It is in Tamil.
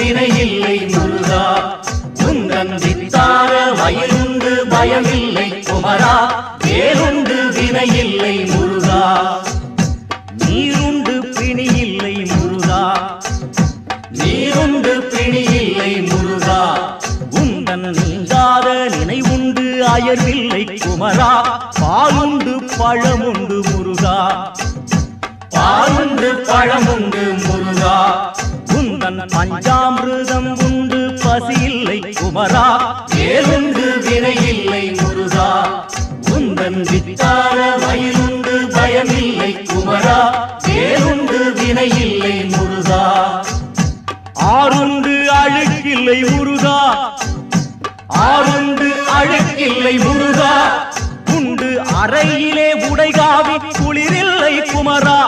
வினை இல்லை முருகா உந்தன் வித்தார வயலுண்டு பயமில்லை குமரா வேலுண்டு வினை இல்லை முருகா நீருண்டு பிணி இல்லை முருகா நீருண்டு பிணி இல்லை முருகா உந்தன் நீங்காத நினைவுண்டு அயர்வில்லை குமரா பாலுண்டு பழமுண்டு முருகா பாலுண்டு பழமுண்டு முருகா உந்தன் பஞ்சாமிருதம் உண்டு பசியில்லை குமரா வேலுண்டு வினை இல்லை முருகா உந்தன் வித்தார வயலுண்டு பயமில்லை குமரா வேலுண்டு வினை இல்லை முருகா ஆறுண்டு அழுக்கில்லை முருகா ஆறுண்டு அழுக்கில்லை முருகா உண்டு அறையிலே உடைகாவி குளிரில்லை குமரா